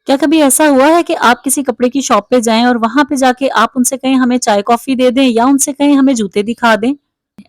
क्या कभी ऐसा हुआ है कि आप किसी कपड़े की शॉप पे जाएँ और वहाँ पे जाके आप उनसे कहें हमें चाय कॉफ़ी दे दें या उनसे कहें हमें जूते दिखा दें?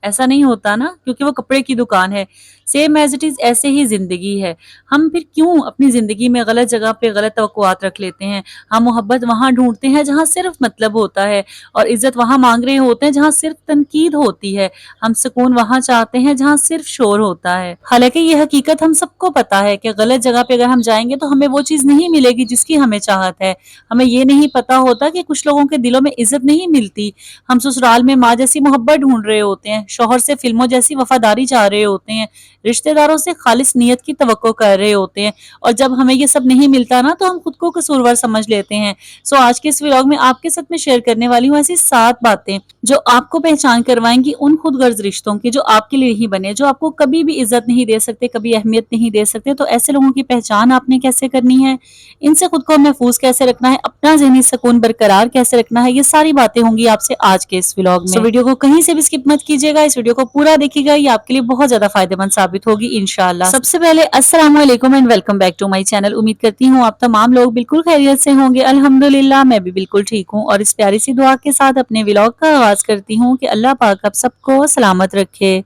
ऐसा नहीं होता ना, क्योंकि वो कपड़े की दुकान है। सेम एज़ इट इज़ ऐसे ही ज़िंदगी है। हम फिर क्यों अपनी ज़िंदगी में गलत जगह पे गलत तवक्कुआत रख लेते हैं। हम मोहब्बत वहाँ ढूँढते हैं जहाँ सिर्फ़ मतलब होता है और इज़्ज़त वहाँ माँग रहे होते हैं जहाँ सिर्फ़ तनकीद होती है। हम सुकून वहाँ चाहते हैं जहाँ सिर्फ़ शोर होता है। हालाँकि ये हकीकत हम सबको पता है कि गलत जगह पे अगर हम जाएँगे तो हमें वो चीज़ नहीं मिलेगी जिसकी हमें चाहत है। हमें ये नहीं पता होता कि कुछ लोगों के दिलों में इज़्ज़त नहीं मिलती। हम ससुराल में माँ जैसी मोहब्बत ढूँढ रहे होते हैं, शौहर से फ़िल्मों जैसी वफ़ादारी चाह रहे होते हैं, रिश्तेदारों से खालिस नियत की तवक्को कर रहे होते हैं और जब हमें ये सब नहीं मिलता ना तो हम खुद को कसूरवार समझ लेते हैं। सो आज के इस व्लॉग में आपके साथ में शेयर करने वाली हूँ ऐसी 7 बातें जो आपको पहचान करवाएँगी उन खुदगर्ज़ रिश्तों की जो आपके लिए ही बने, जो आपको कभी भी इज़्ज़त नहीं दे सकते, कभी अहमियत नहीं दे सकते। तो ऐसे लोगों की पहचान आपने कैसे करनी है, इनसे खुद को महफूज़ कैसे रखना है, अपना ज़हनी सुकून बरकरार कैसे रखना है, ये सारी बातें होंगी आपसे आज के इस व्लॉग में। सो वीडियो को कहीं से भी स्किप मत कीजिएगा, इस वीडियो को पूरा देखिएगा, ये आपके लिए बहुत ज़्यादा फ़ायदेमंद साबित होगी इंशाअल्लाह। सबसे पहले अस्सलामु अलैकुम and welcome back to my channel. उम्मीद करती हूँ आप तमाम लोग बिल्कुल खैरियत से होंगे। अल्हम्दुलिल्लाह मैं भी बिल्कुल ठीक हूँ और इस प्यारी सी दुआ के साथ अपने व्लॉग का आगाज़ करती हूँ कि अल्लाह पाक आप सबको सलामत रखे।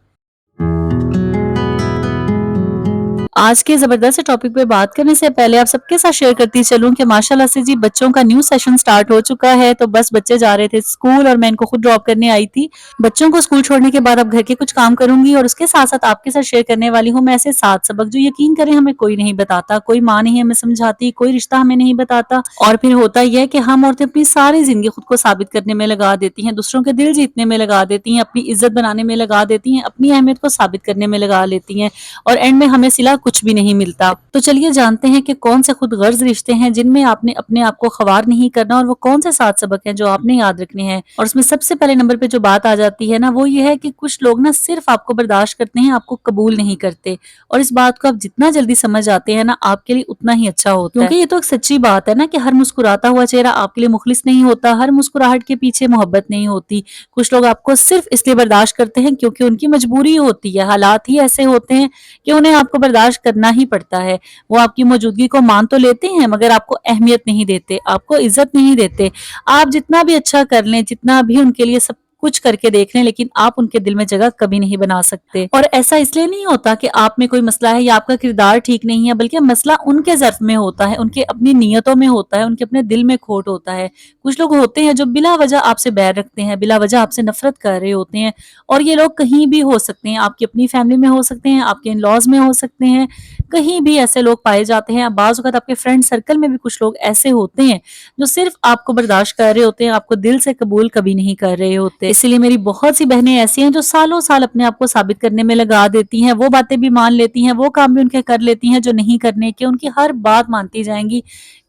आज के ज़बरदस्त टॉपिक पे बात करने से पहले आप सबके साथ शेयर करती चलूँ कि माशाल्लाह से जी बच्चों का न्यू सेशन स्टार्ट हो चुका है। तो बस बच्चे जा रहे थे स्कूल और मैं इनको खुद ड्रॉप करने आई थी। बच्चों को स्कूल छोड़ने के बाद अब घर के कुछ काम करूँगी और उसके साथ-साथ आपके साथ शेयर करने वाली हूँ मैं ऐसे 7 सबक जो यकीन करें हमें कोई नहीं बताता, कोई माँ नहीं हमें समझाती, कोई रिश्ता हमें नहीं बताता और फिर होता ये है कि हम औरतें अपनी सारी ज़िंदगी खुद को साबित करने में लगा देती हैं, दूसरों के दिल जीतने में लगा देती हैं, अपनी इज़्ज़त बनाने में लगा देती हैं, अपनी अहमियत को साबित करने में लगा लेती हैं और एंड में हमें सिला कुछ भी नहीं मिलता। तो चलिए जानते हैं कि कौन से खुद गर्ज रिश्ते हैं जिनमें आपने अपने आप को ख्वार नहीं करना और वो कौन से 7 सबक हैं जो आपने याद रखने हैं। और उसमें सबसे पहले नंबर पे जो बात आ जाती है ना वो ये है कि कुछ लोग ना सिर्फ आपको बर्दाश्त करते हैं, आपको कबूल नहीं करते और इस बात को आप जितना जल्दी समझ जाते हैं ना आपके लिए उतना ही अच्छा होता है। क्योंकि ये तो एक सच्ची बात है ना कि हर मुस्कुराता हुआ चेहरा आपके लिए मुखलिस नहीं होता, हर मुस्कुराहट के पीछे मोहब्बत नहीं होती। कुछ लोग आपको सिर्फ इसलिए बर्दाश्त करते हैं क्योंकि उनकी मजबूरी होती है, हालात ही ऐसे होते हैं कि उन्हें आपको बर्दाश्त करना ही पड़ता है। वो आपकी मौजूदगी को मान तो लेते हैं मगर आपको अहमियत नहीं देते, आपको इज्जत नहीं देते। आप जितना भी अच्छा कर लें, जितना भी उनके लिए सब कुछ करके देख लें लेकिन आप उनके दिल में जगह कभी नहीं बना सकते। और ऐसा इसलिए नहीं होता कि आप में कोई मसला है या आपका किरदार ठीक नहीं है, बल्कि मसला उनके ज़र्फ में होता है, उनके अपनी नीयतों में होता है, उनके अपने दिल में खोट होता है। कुछ लोग होते हैं जो बिला वजह आपसे बैर रखते हैं, बिला वजह आपसे नफरत कर रहे होते हैं और ये लोग कहीं भी हो सकते हैं, आपकी अपनी फैमिली में हो सकते हैं, आपके इन लॉज में हो सकते हैं, कहीं भी ऐसे लोग पाए जाते हैं। बाज़ औक़ात आपके फ्रेंड सर्कल में भी कुछ लोग ऐसे होते हैं जो सिर्फ आपको बर्दाश्त कर रहे होते हैं, आपको दिल से कबूल कभी नहीं कर रहे होते। इसीलिए मेरी बहुत सी बहनें ऐसी हैं जो सालों साल अपने आप को साबित करने में लगा देती हैं, वो बातें भी मान लेती हैं, वो काम भी उनके कर लेती हैं जो नहीं करने के, उनकी हर बात मानती जाएंगी।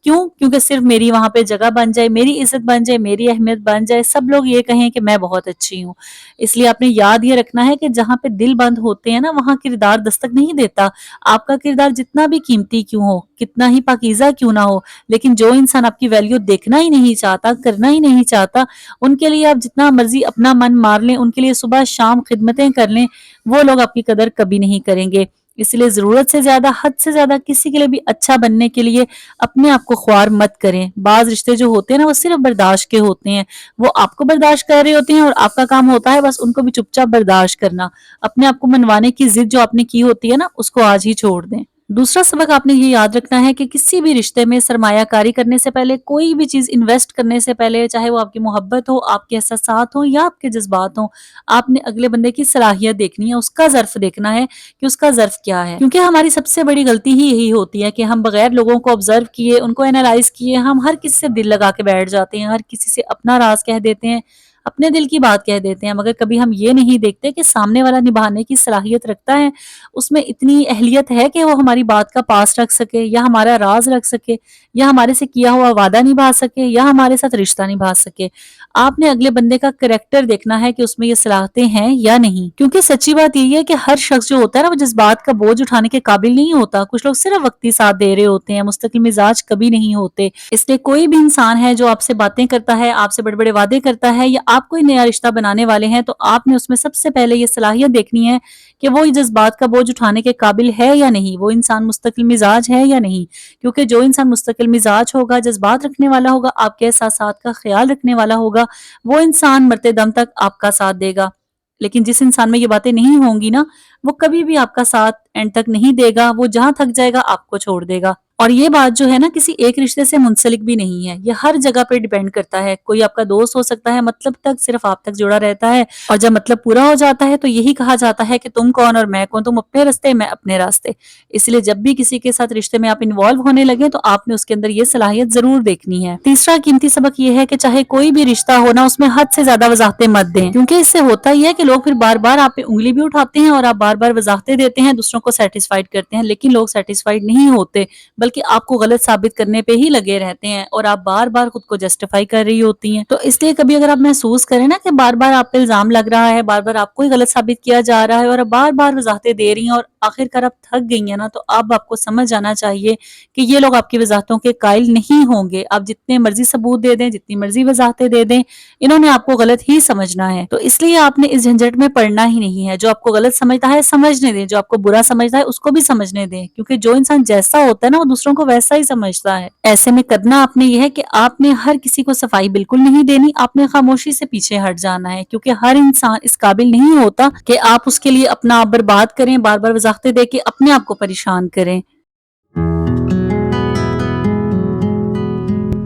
क्यों? क्योंकि सिर्फ मेरी वहां पे जगह बन जाए, मेरी इज्जत बन जाए, मेरी अहमियत बन जाए, सब लोग ये कहें कि मैं बहुत अच्छी हूँ। इसलिए आपने याद ये रखना है कि जहाँ पे दिल बंद होते हैं ना वहाँ किरदार दस्तक नहीं देता। आपका किरदार जितना भी कीमती क्यों हो, कितना ही पाकीज़ा क्यों ना हो, लेकिन जो इंसान आपकी वैल्यू देखना ही नहीं चाहता, करना ही नहीं चाहता, उनके लिए आप जितना मर्ज़ी अपना मन मार लें, उनके लिए सुबह शाम खिदमतें कर लें, वो लोग आपकी कदर कभी नहीं करेंगे। इसलिए ज़रूरत से ज़्यादा, हद से ज़्यादा किसी के लिए भी अच्छा बनने के लिए अपने आप को ख्वार मत करें। बाज़ रिश्ते जो होते हैं ना वो सिर्फ़ बर्दाश्त के होते हैं। वो आपको बर्दाश्त कर रहे होते हैं और आपका काम होता है बस उनको भी चुपचाप बर्दाश्त करना। अपने आप को मनवाने की ज़िद जो आपने की होती है ना उसको आज ही छोड़ दें। दूसरा सबक आपने ये याद रखना है कि किसी भी रिश्ते में सरमायाकारी करने से पहले, कोई भी चीज़ इन्वेस्ट करने से पहले, चाहे वो आपकी मोहब्बत हो, आपके एहसासात हो या आपके जज़्बात हों, आपने अगले बंदे की सलाहियत देखनी है, उसका ज़र्फ़ देखना है कि उसका ज़र्फ़ क्या है। क्योंकि हमारी सबसे बड़ी गलती ही यही होती है कि हम बगैर लोगों को ऑब्ज़र्व किए, उनको एनालाइज़ किए, हम हर किसी से दिल लगा के बैठ जाते हैं, हर किसी से अपना राज़ कह देते हैं, अपने दिल की बात कह देते हैं, मगर कभी हम ये नहीं देखते कि सामने वाला निभाने की सलाहियत रखता है, उसमें इतनी अहलियत है कि वो हमारी बात का पास रख सके या हमारा राज रख सके या हमारे से किया हुआ वादा निभा सके या हमारे साथ रिश्ता निभा सके। आपने अगले बंदे का करैक्टर देखना है कि उसमें ये सलाहतें हैं या नहीं। क्योंकि सच्ची बात यही है कि हर शख्स जो होता है ना वो जज्बात का बोझ उठाने के काबिल नहीं होता। कुछ लोग सिर्फ वक्ती साथ दे रहे होते हैं, मुस्तकिल मिजाज कभी नहीं होते। इसलिए कोई भी इंसान है जो आपसे बातें करता है, आपसे बड़े बड़े वादे करता है या آپ کوئی نیا رشتہ بنانے والے ہیں تو آپ نے اس میں سب سے پہلے یہ صلاحیت دیکھنی ہے کہ وہ جذبات کا بوجھ اٹھانے کے قابل ہے یا نہیں، وہ انسان مستقل مزاج ہے یا نہیں، کیونکہ جو انسان مستقل مزاج ہوگا، جذبات رکھنے والا ہوگا، آپ کے احساسات کا خیال رکھنے والا ہوگا، وہ انسان مرتے دم تک آپ کا ساتھ دے گا۔ لیکن جس انسان میں یہ باتیں نہیں ہوں گی نا، وہ کبھی بھی آپ کا ساتھ اینڈ تک نہیں دے گا، وہ جہاں تھک جائے گا آپ کو چھوڑ دے گا۔ اور یہ بات جو ہے نا کسی ایک رشتے سے منسلک بھی نہیں ہے، یہ ہر جگہ پہ ڈیپینڈ کرتا ہے۔ کوئی آپ کا دوست ہو سکتا ہے، مطلب تک صرف آپ تک جڑا رہتا ہے، اور جب مطلب پورا ہو جاتا ہے تو یہی کہا جاتا ہے کہ تم کون اور میں کون، تم اپنے راستے میں اپنے راستے۔ اس لیے جب بھی کسی کے ساتھ رشتے میں آپ انوالو ہونے لگے تو آپ نے اس کے اندر یہ صلاحیت ضرور دیکھنی ہے۔ تیسرا قیمتی سبق یہ ہے کہ چاہے کوئی بھی رشتہ ہو نا، اس میں حد سے زیادہ وضاحتیں مت دیں، کیونکہ اس سے ہوتا ہی ہے کہ لوگ پھر بار بار آپ پہ انگلی بھی اٹھاتے ہیں اور آپ بار بار وضاحتیں دیتے ہیں، دوسروں کو سیٹسفائیڈ کرتے ہیں، لیکن لوگ سیٹسفائیڈ نہیں ہوتے، بلکہ آپ کو غلط ثابت کرنے پہ ہی لگے رہتے ہیں اور آپ بار بار خود کو جسٹیفائی کر رہی ہوتی ہیں۔ تو اس لیے کبھی اگر آپ محسوس کریں نا کہ بار بار آپ پہ الزام لگ رہا ہے، بار بار آپ کو ہی غلط ثابت کیا جا رہا ہے اور آپ بار بار وضاحتیں دے رہی ہیں اور آخر کار آپ تھک گئی ہیں نا، تو اب آپ کو سمجھ آنا چاہیے کہ یہ لوگ آپ کی وضاحتوں کے قائل نہیں ہوں گے۔ آپ جتنے مرضی ثبوت دے دیں، جتنی مرضی وضاحتیں دے دیں، انہوں نے آپ کو غلط ہی سمجھنا ہے۔ تو اس لیے آپ نے اس جھنجٹ میں پڑنا ہی نہیں ہے۔ جو آپ کو غلط سمجھتا ہے سمجھنے دیں، جو آپ کو برا سمجھتا ہے اس کو بھی سمجھنے دیں، کیونکہ جو انسان جیسا ہوتا ہے نا وہ دوسروں کو ویسا ہی سمجھتا ہے۔ ایسے میں کرنا آپ نے یہ ہے کہ آپ نے ہر کسی کو صفائی بالکل نہیں دینی، آپ نے خاموشی سے پیچھے ہٹ جانا ہے، کیونکہ ہر انسان اس قابل نہیں ہوتا کہ آپ اس کے لیے اپنا آپ برباد کریں، بار بار وضاحتیں دے کے اپنے آپ کو پریشان کریں۔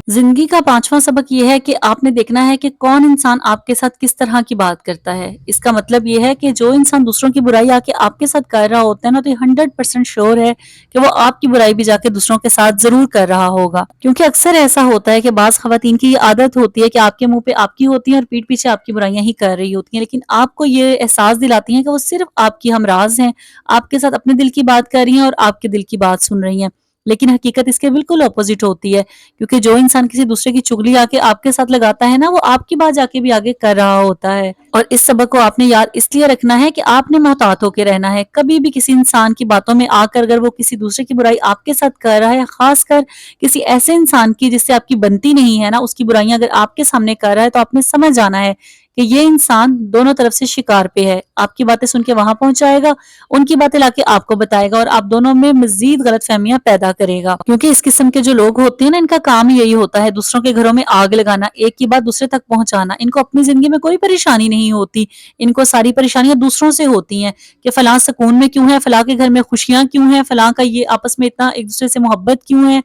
زندگی کا پانچواں سبق یہ ہے کہ آپ نے دیکھنا ہے کہ کون انسان آپ کے ساتھ کس طرح کی بات کرتا ہے۔ اس کا مطلب یہ ہے کہ جو انسان دوسروں کی برائی آ کے آپ کے ساتھ کر رہا ہوتا ہے نا، تو یہ 100% شیور ہے کہ وہ آپ کی برائی بھی جا کے دوسروں کے ساتھ ضرور کر رہا ہوگا، کیونکہ اکثر ایسا ہوتا ہے کہ بعض خواتین کی یہ عادت ہوتی ہے کہ آپ کے منہ پہ آپ کی ہوتی ہیں اور پیٹھ پیچھے آپ کی برائیاں ہی کر رہی ہوتی ہیں، لیکن آپ کو یہ احساس دلاتی ہیں کہ وہ صرف آپ کی ہمراز ہیں، آپ کے ساتھ اپنے دل کی بات کر رہی ہیں اور آپ کے دل کی بات سن رہی ہیں، لیکن حقیقت اس کے بالکل اپوزٹ ہوتی ہے، کیونکہ جو انسان کسی دوسرے کی چغلی آ کے آپ کے ساتھ لگاتا ہے نا، وہ آپ کی بات جا کے بھی آگے کر رہا ہوتا ہے۔ اور اس سبق کو آپ نے یاد اس لیے رکھنا ہے کہ آپ نے محتاط ہو کے رہنا ہے۔ کبھی بھی کسی انسان کی باتوں میں آ کر اگر وہ کسی دوسرے کی برائی آپ کے ساتھ کر رہا ہے، خاص کر کسی ایسے انسان کی جس سے آپ کی بنتی نہیں ہے نا، اس کی برائیاں اگر آپ کے سامنے کر رہا ہے، تو آپ نے سمجھ جانا ہے کہ یہ انسان دونوں طرف سے شکار پہ ہے۔ آپ کی باتیں سن کے وہاں پہنچائے گا، ان کی باتیں لا کے آپ کو بتائے گا، اور آپ دونوں میں مزید غلط فہمیاں پیدا کرے گا، کیونکہ اس قسم کے جو لوگ ہوتے ہیں نا، ان کا کام یہی ہوتا ہے دوسروں کے گھروں میں آگ لگانا، ایک کی بات دوسرے تک پہنچانا۔ ان کو اپنی زندگی میں کوئی پریشانی نہیں ہوتی، ان کو ساری پریشانیاں دوسروں سے ہوتی ہیں کہ فلاں سکون میں کیوں ہے، فلاں کے گھر میں خوشیاں کیوں ہیں، فلاں کا یہ آپس میں اتنا ایک دوسرے سے محبت کیوں ہے۔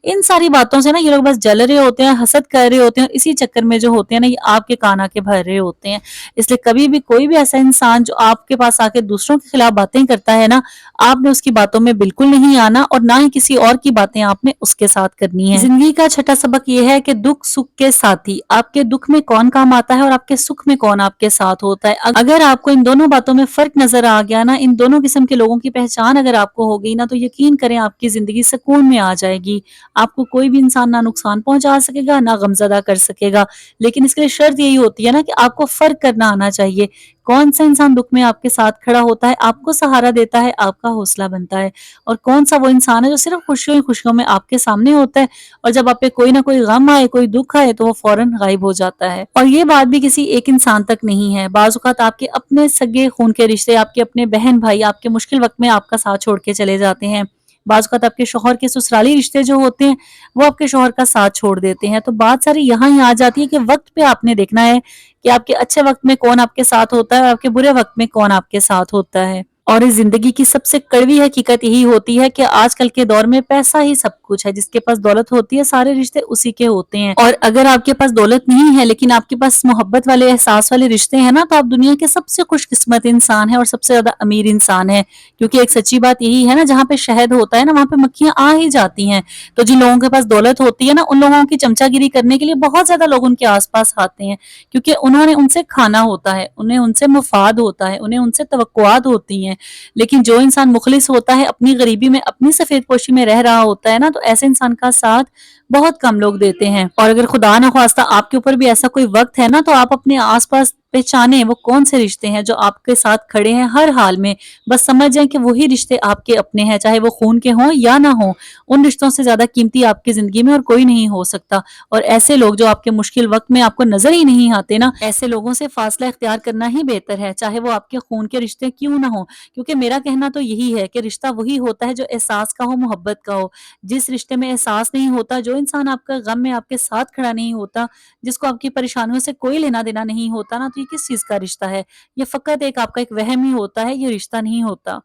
ان ساری باتوں سے نا یہ لوگ بس جل رہے ہوتے ہیں، حسد کر رہے ہوتے ہیں، اور اسی چکر میں جو ہوتے ہیں نا، یہ آپ کے کان آ کے بھر رہے ہوتے ہیں۔ اس لیے کبھی بھی کوئی بھی ایسا انسان جو آپ کے پاس آ کے دوسروں کے خلاف باتیں کرتا ہے نا، آپ نے اس کی باتوں میں بالکل نہیں آنا، اور نہ ہی کسی اور کی باتیں آپ نے اس کے ساتھ کرنی ہے۔ زندگی کا چھٹا سبق یہ ہے کہ دکھ سکھ کے ساتھی، آپ کے دکھ میں کون کام آتا ہے اور آپ کے سکھ میں کون آپ کے ساتھ ہوتا ہے۔ اگر آپ کو ان دونوں باتوں میں فرق نظر آ گیا نا، ان دونوں قسم کے لوگوں کی پہچان اگر آپ کو ہو گئی نا، تو یقین کریں آپ کی زندگی سکون میں آ جائے گی۔ آپ کو کوئی بھی انسان نہ نقصان پہنچا سکے گا، نہ غمزدہ کر سکے گا، لیکن اس کے لیے شرط یہی ہوتی ہے نا کہ آپ کو فرق کرنا آنا چاہیے۔ کون سا انسان دکھ میں آپ کے ساتھ کھڑا ہوتا ہے، آپ کو سہارا دیتا ہے، آپ کا حوصلہ بنتا ہے، اور کون سا وہ انسان ہے جو صرف خوشیوں ہی خوشیوں میں آپ کے سامنے ہوتا ہے، اور جب آپ پہ کوئی نہ کوئی غم آئے، کوئی دکھ آئے، تو وہ فوراً غائب ہو جاتا ہے۔ اور یہ بات بھی کسی ایک انسان تک نہیں ہے، بعض اوقات آپ کے اپنے سگے خون کے رشتے، آپ کے اپنے بہن بھائی آپ کے مشکل وقت میں آپ کا ساتھ چھوڑ کے چلے جاتے ہیں، بعض اوقات آپ کے شوہر کے سسرالی رشتے جو ہوتے ہیں وہ آپ کے شوہر کا ساتھ چھوڑ دیتے ہیں۔ تو بات ساری یہاں ہی آ جاتی ہے کہ وقت پہ آپ نے دیکھنا ہے کہ آپ کے اچھے وقت میں کون آپ کے ساتھ ہوتا ہے اور آپ کے برے وقت میں کون آپ کے ساتھ ہوتا ہے۔ اور اس زندگی کی سب سے کڑوی حقیقت یہی ہوتی ہے کہ آج کل کے دور میں پیسہ ہی سب کچھ ہے، جس کے پاس دولت ہوتی ہے سارے رشتے اسی کے ہوتے ہیں، اور اگر آپ کے پاس دولت نہیں ہے لیکن آپ کے پاس محبت والے احساس والے رشتے ہیں نا، تو آپ دنیا کے سب سے خوش قسمت انسان ہیں اور سب سے زیادہ امیر انسان ہے، کیونکہ ایک سچی بات یہی ہے نا، جہاں پہ شہد ہوتا ہے نا وہاں پہ مکھیاں آ ہی جاتی ہیں۔ تو جن لوگوں کے پاس دولت ہوتی ہے نا، ان لوگوں کی چمچا گیری کرنے کے لیے بہت زیادہ لوگ ان کے آس پاس آتے ہیں، کیونکہ انہوں نے ان سے کھانا ہوتا ہے، انہیں ان سے مفاد ہوتا ہے، انہیں ان سے توقعات ہوتی ہیں۔ لیکن جو انسان مخلص ہوتا ہے، اپنی غریبی میں اپنی سفید پوشی میں رہ رہا ہوتا ہے نا، تو ایسے انسان کا ساتھ بہت کم لوگ دیتے ہیں۔ اور اگر خدا نخواستہ آپ کے اوپر بھی ایسا کوئی وقت ہے نا، تو آپ اپنے آس پاس पहचानें वो कौन से रिश्ते हैं जो आपके साथ खड़े हैं हर हाल में। बस समझ जाएँ कि वही रिश्ते आपके अपने हैं, चाहे वो खून के हों या ना हों। उन रिश्तों से ज़्यादा कीमती आपकी ज़िंदगी में और कोई नहीं हो सकता। और ऐसे लोग जो आपके मुश्किल वक़्त में आपको नज़र ही नहीं आते ना, ऐसे लोगों से फ़ासला इख्तियार करना ही बेहतर है, चाहे वो आपके खून के रिश्ते क्यों ना हों। क्योंकि मेरा कहना तो यही है कि रिश्ता वही होता है जो एहसास का हो, मोहब्बत का हो। जिस रिश्ते में एहसास नहीं होता, जो इंसान आपका गम में आपके साथ खड़ा नहीं होता, जिसको आपकी परेशानियों से कोई लेना-देना नहीं होता ना, तो ये किस चीज़ का रिश्ता है? ये फ़क़त एक आपका एक वहम ही होता है, ये रिश्ता नहीं होता।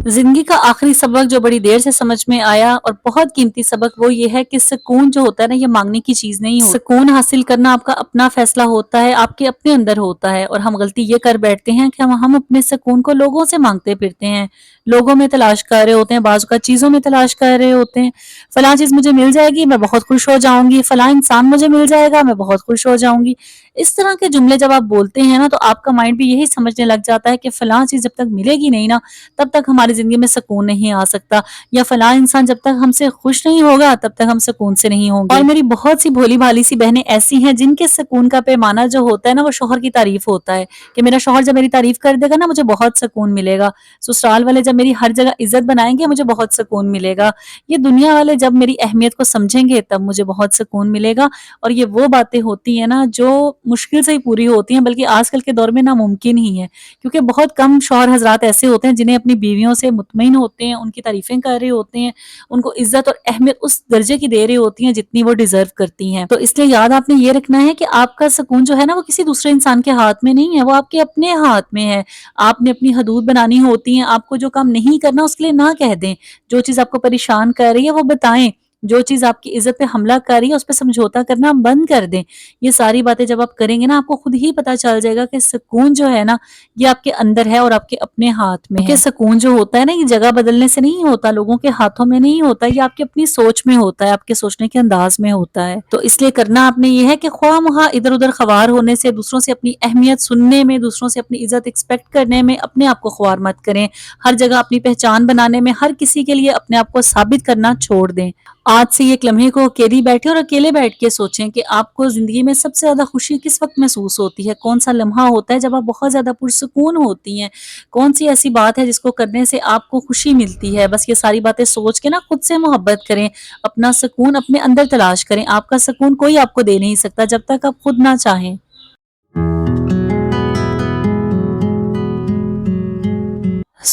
ज़िंदगी का आखिरी सबक जो बड़ी देर से समझ में आया और बहुत कीमती सबक वो ये है कि सुकून जो होता है ना, ये माँगने की चीज़ नहीं होती। सुकून हासिल करना आपका अपना फ़ैसला होता है, आपके अपने अंदर होता है। और हम गलती ये कर बैठते हैं कि हम अपने सुकून को लोगों से माँगते फिरते हैं। लोगों में तलाश कर रहे होते हैं, बाज़ औक़ात चीज़ों में तलाश कर रहे होते हैं। फलाँ चीज़ मुझे मिल जाएगी, मैं बहुत खुश हो जाऊँगी, फलाँ इंसान मुझे मिल जाएगा, मैं बहुत खुश हो जाऊँगी। इस तरह के जुमले जब आप बोलते हैं ना, तो आपका माइंड भी यही समझने लग जाता है कि फलाँ चीज़ जब तक मिलेगी नहीं ना, तब तक हमारी ज़िंदगी में सुकून नहीं आ सकता। या फलाँ इंसान जब तक हमसे खुश नहीं होगा, तब तक हम सुकून से नहीं होंगे। और मेरी बहुत सी भोली-भाली सी बहनें ऐसी हैं जिनके सुकून का पैमाना जो होता है ना, वो शौहर की तारीफ़ होता है कि मेरा शौहर जब मेरी तारीफ़ कर देगा ना, मुझे बहुत सुकून मिलेगा। ससुराल वाले जब मेरी हर जगह इज़्ज़त बनाएँगे, मुझे बहुत सुकून मिलेगा। ये दुनिया वाले जब मेरी अहमियत को समझेंगे, तब मुझे बहुत सुकून मिलेगा। और ये वो बातें होती हैं ना, जो मुश्किल से ही पूरी होती हैं, बल्कि आजकल के दौर में नामुमकिन ही है। क्योंकि बहुत कम शौहर हज़रात ऐसे होते हैं जिन्हें अपनी बीवियों से मुतमईन होते हैं, उनकी तारीफ़ें कर रहे होते हैं, उनको इज़्ज़त और अहमियत उस दर्जे की दे रही होती हैं जितनी वो डिज़र्व करती हैं। तो इसलिए याद आपने ये रखना है कि आपका सुकून जो है ना, वो किसी दूसरे इंसान के हाथ में नहीं है, वो आपके अपने हाथ में है। आपने अपनी हदूद बनानी होती हैं, आपको जो काम नहीं करना उसके लिए ना कह दें। जो चीज़ आपको परेशान कर रही है वो बताएँ। जो चीज़ आपकी इज़्ज़त पे हमला कर रही है, उस पे समझौता करना बंद कर दें। ये सारी बातें जब आप करेंगे ना, आपको खुद ही पता चल जाएगा कि सुकून जो है ना, ये आपके अंदर है और आपके अपने हाथ में है। क्योंकि सुकून जो होता है ना, ये जगह बदलने से नहीं होता, लोगों के हाथों में नहीं होता, ये आपकी अपनी सोच में होता है, आपके सोचने के अंदाज में होता है। तो इसलिए करना आपने ये है कि ख्वाह-मख़्वाह इधर-उधर ख़वार होने से, दूसरों से अपनी अहमियत सुनने में, दूसरों से अपनी इज़्ज़त एक्सपेक्ट करने में अपने आप को ख्वार मत करें। हर जगह अपनी पहचान बनाने में, हर किसी के लिए अपने आप को साबित करना छोड़ दें। आज से ये एक लम्हे को अकेली बैठे और अकेले बैठ के सोचें कि आपको ज़िंदगी में सबसे ज़्यादा खुशी किस वक़्त महसूस होती है? कौन-सा लम्हा होता है जब आप बहुत ज़्यादा पुरसुकून होती हैं? कौन-सी ऐसी बात है जिसको करने से आपको खुशी मिलती है? बस ये सारी बातें सोच के ना खुद से मोहब्बत करें, अपना सुकून अपने अंदर तलाश करें। आपका सुकून कोई आपको दे नहीं सकता जब तक आप खुद ना चाहें।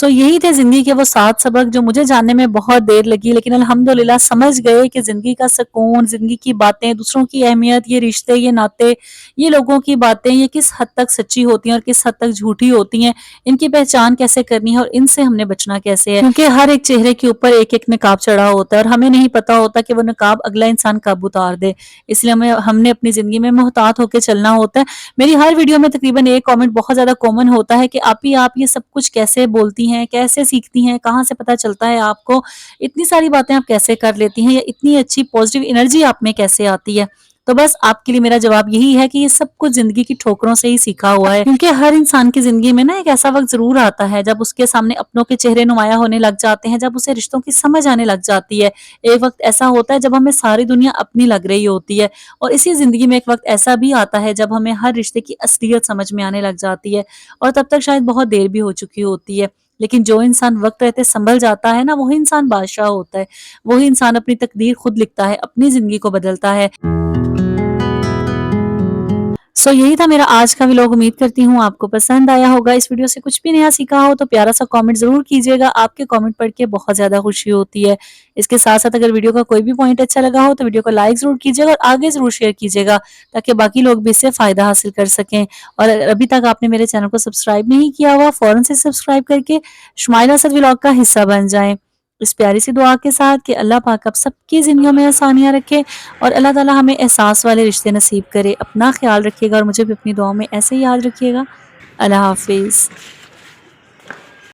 यही थे ज़िंदगी के वो 7 सबक जो मुझे जानने में बहुत देर लगी, लेकिन अल्हम्दुलिल्लाह समझ गए कि ज़िंदगी का सुकून, ज़िंदगी की बातें, दूसरों की अहमियत, ये रिश्ते, ये नाते, ये लोगों की बातें, ये किस हद तक सच्ची होती हैं और किस हद तक झूठी होती हैं, इनकी पहचान कैसे करनी है और इनसे हमने बचना कैसे है। क्योंकि हर एक चेहरे के ऊपर एक-एक नकाब चढ़ा होता है और हमें नहीं पता होता कि वो नकाब अगला इंसान कब उतार दे। इसलिए हमने अपनी ज़िंदगी में मोहतात होके चलना होता है। मेरी हर वीडियो में तकरीबन एक कमेंट बहुत ज़्यादा कॉमन होता है कि आपी आप ये सब कुछ कैसे बोलती हैं, कैसे सीखती हैं, कहाँ से पता चलता है आपको? इतनी सारी बातें आप कैसे कर लेती हैं या इतनी अच्छी पॉजिटिव एनर्जी आप में कैसे आती है? तो बस आपके लिए मेरा जवाब यही है कि ये सब कुछ ज़िंदगी की ठोकरों से ही सीखा हुआ है। क्योंकि हर इंसान की ज़िंदगी में ना एक ऐसा वक़्त ज़रूर आता है जब उसके सामने अपनों के चेहरे नुमायाँ होने लग जाते हैं, जब उसे रिश्तों की समझ आने लग जाती है। एक वक़्त ऐसा होता है जब हमें सारी दुनिया अपनी लग रही होती है और इसी ज़िंदगी में एक वक़्त ऐसा भी आता है जब हमें हर रिश्ते की असलियत समझ में आने लग जाती है और तब तक शायद बहुत देर भी हो चुकी होती है। लेकिन जो इंसान वक़्त रहते सँभल जाता है ना, वही इंसान बादशाह होता है। वही इंसान अपनी तकदीर खुद लिखता है, अपनी ज़िंदगी को बदलता है। यही था मेरा आज का व्लॉग। उम्मीद करती हूँ आपको पसंद आया होगा। इस वीडियो से कुछ भी नया सीखा हो तो प्यारा सा कमेंट ज़रूर कीजिएगा। आपके कमेंट पढ़ के बहुत ज़्यादा खुशी होती है। इसके साथ-साथ अगर वीडियो का कोई भी पॉइंट अच्छा लगा हो तो वीडियो को लाइक ज़रूर कीजिएगा और आगे ज़रूर शेयर कीजिएगा ताकि बाकी लोग भी इससे फ़ायदा हासिल कर सकें। और अभी तक आपने मेरे चैनल को सब्सक्राइब नहीं किया हुआ, फ़ौरन से सब्सक्राइब करके शुमाइला असद व्लॉग का हिस्सा बन जाएँ। इस प्यारी सी दुआ के साथ कि अल्लाह पाक आप सबकी ज़िंदगियों में आसानियाँ रखे और अल्लाह ताला हमें एहसास वाले रिश्ते नसीब करे। अपना ख़्याल रखिएगा और मुझे भी अपनी दुआओं में ऐसे ही याद रखिएगा। अल्लाह हाफ़िज़।